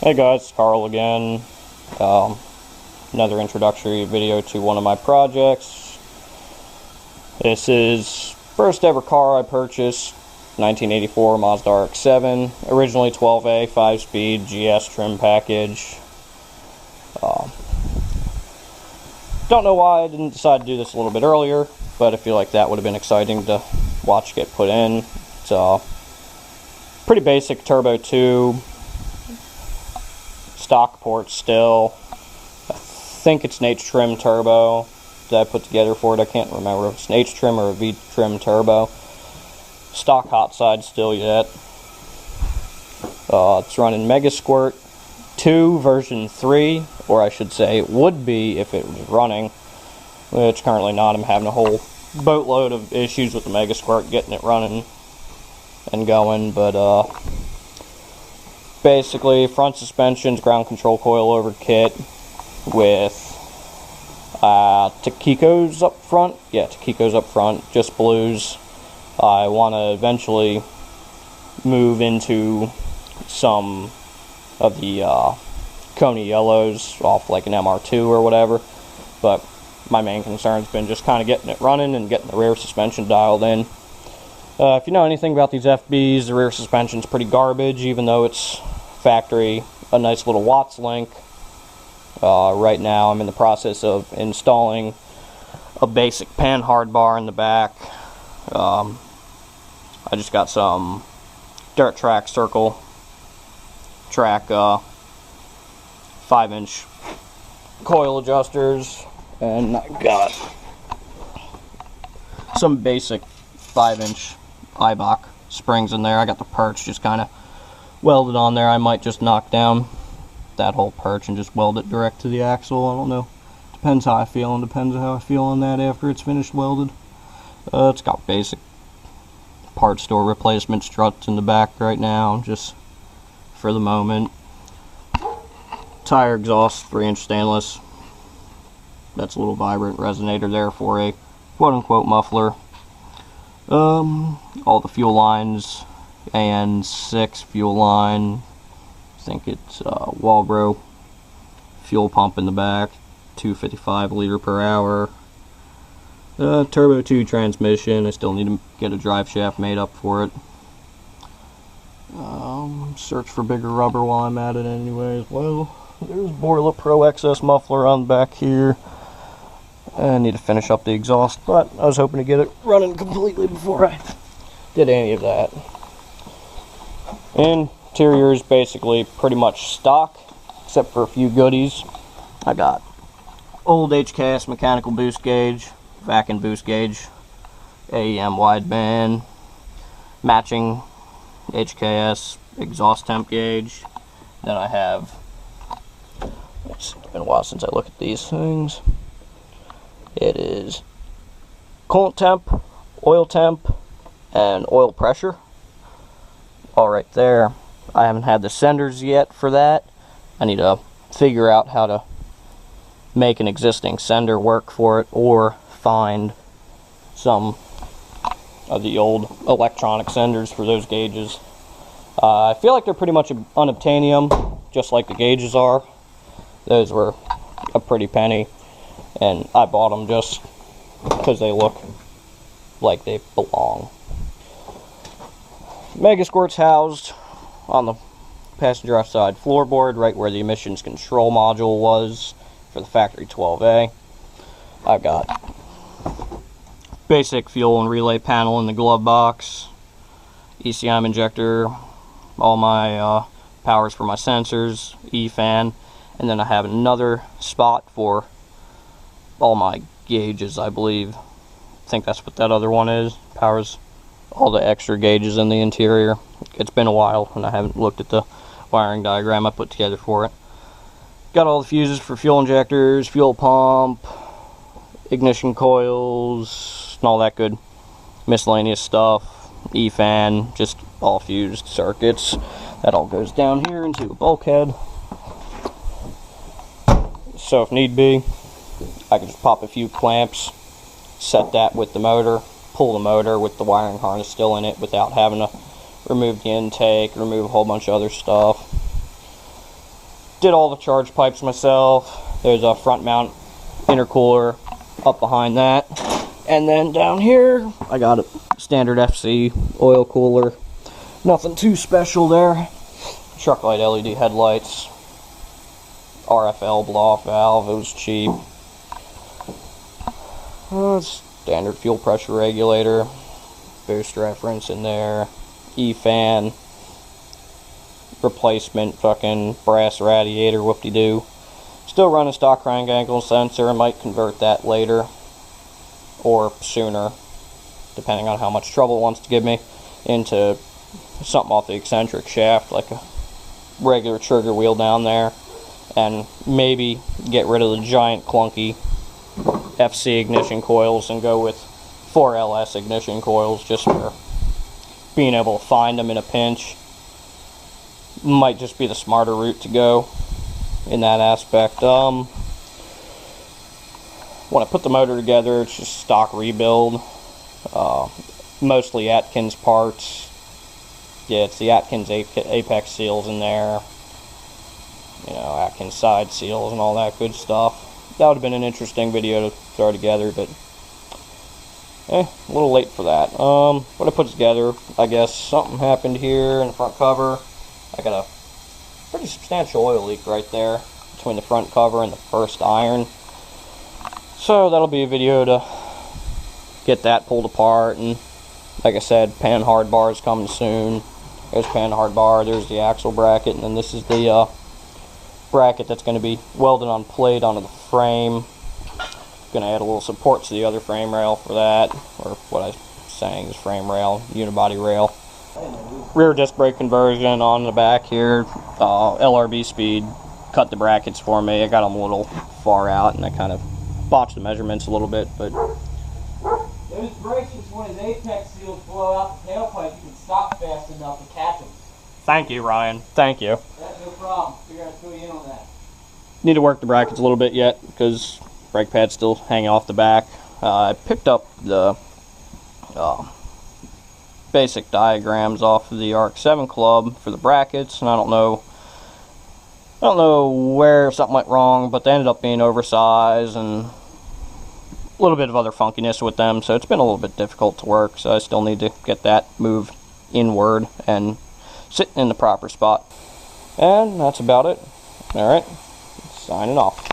Hey guys, it's Carl again. Another introductory video to one of my projects. This is first ever car I purchased, 1984 Mazda Rx7, originally 12A, 5-speed GS trim package. Don't know why I didn't decide to do this a little bit earlier, but I feel like that would have been exciting to watch get put in. It's a pretty basic turbo tube. Stock port still. I think it's an H-trim turbo that I put together for it. I can't remember if it's an H-trim or a V-trim turbo. Stock hot side still yet. It's running Megasquirt 2 version 3, or I should say it would be if it was running, which currently not. I'm having a whole boatload of issues with the Megasquirt getting it running and going, but basically, front suspensions, ground control coil over kit with Taquitos up front. Yeah, Taquitos up front, just blues. I want to eventually move into some of the Coney yellows off like an MR2 or whatever, but my main concern's been just kind of getting it running and getting the rear suspension dialed in. If you know anything about these FBs, the rear suspension's pretty garbage, even though it's factory, a nice little Watts link. Right now I'm in the process of installing a basic pan hard bar in the back. I just got some dirt track circle track 5-inch coil adjusters, and I got some basic 5-inch Ibach springs in there. I got the perch just kind of welded on there. I might just knock down that whole perch and just weld it direct to the axle. I don't know. Depends how I feel, and depends how I feel on that after it's finished welded. It's got basic part store replacement struts in the back right now, just for the moment. Tire exhaust, 3-inch stainless. That's a little vibrant resonator there for a quote-unquote muffler. All the fuel lines, and 6 fuel line. I think it's Walbro fuel pump in the back, 255 liter per hour. Turbo 2 transmission. I still need to get a drive shaft made up for it. Search for bigger rubber while I'm at it anyways. Well, there's Borla Pro XS muffler on the back here. I need to finish up the exhaust, but I was hoping to get it running completely before I did any of that. Interior is basically pretty much stock, except for a few goodies. I got old HKS mechanical boost gauge, vacuum boost gauge, AEM wideband, matching HKS exhaust temp gauge. Then I have, it's been a while since I looked at these things. It is coolant temp, oil temp, and oil pressure. All right there. I haven't had the senders yet for that. I need to figure out how to make an existing sender work for it, or find some of the old electronic senders for those gauges. I feel like they're pretty much unobtainium, just like the gauges are. Those were a pretty penny, and I bought them just because they look like they belong. Megasquirt's housed on the passenger side floorboard, right where the emissions control module was for the factory 12A. I've got basic fuel and relay panel in the glove box, ECM injector, all my powers for my sensors, E-fan, and then I have another spot for all my gauges, I believe. I think that's what that other one is. Powers all the extra gauges in the interior. It's been a while and I haven't looked at the wiring diagram I put together for it. Got all the fuses for fuel injectors, fuel pump, ignition coils, and all that good miscellaneous stuff. E-fan, just all fused circuits. That all goes down here into a bulkhead. So if need be, I can just pop a few clamps, set that with the motor, pull the motor with the wiring harness still in it without having to remove the intake, remove a whole bunch of other stuff. Did all the charge pipes myself. There's a front mount intercooler up behind that. And then down here, I got a standard FC oil cooler. Nothing too special there. Truck light LED headlights. RFL blow-off valve, it was cheap. Standard fuel pressure regulator. Boost reference in there. E-fan. Replacement fucking brass radiator, whoop-de-doo. Still running stock crank angle sensor. I might convert that later or sooner, depending on how much trouble it wants to give me, into something off the eccentric shaft, like a regular trigger wheel down there, and maybe get rid of the giant clunky FC ignition coils and go with 4LS ignition coils just for being able to find them in a pinch. Might just be the smarter route to go in that aspect. When I put the motor together, it's just stock rebuild. Mostly Atkins parts. Yeah, it's the Atkins apex seals in there. You know, Atkins side seals and all that good stuff. That would have been an interesting video to throw together, but a little late for that. What I put together, I guess something happened here in the front cover. I got a pretty substantial oil leak right there between the front cover and the first iron. So that'll be a video to get that pulled apart, and like I said, pan hard bar is coming soon. There's pan hard bar, there's the axle bracket, and then this is the bracket that's going to be welded on plate onto the frame. Going to add a little support to the other frame rail for that, or what I'm saying is frame rail, unibody rail. Rear disc brake conversion on the back here. LRB speed cut the brackets for me. I got them a little far out and I kind of botched the measurements a little bit, but those brakes, when his apex seals blow out the tailpipe, you can stop fast enough to catch them. Thank you, Ryan. Thank you. That's no problem. Figure out to fill you in on that. Need to work the brackets a little bit yet because brake pad's still hanging off the back. I picked up the basic diagrams off of the Rx7 club for the brackets, and I don't know where something went wrong, but they ended up being oversized and a little bit of other funkiness with them, so it's been a little bit difficult to work, so I still need to get that moved inward and sit in the proper spot. And that's about it. Alright, signing off.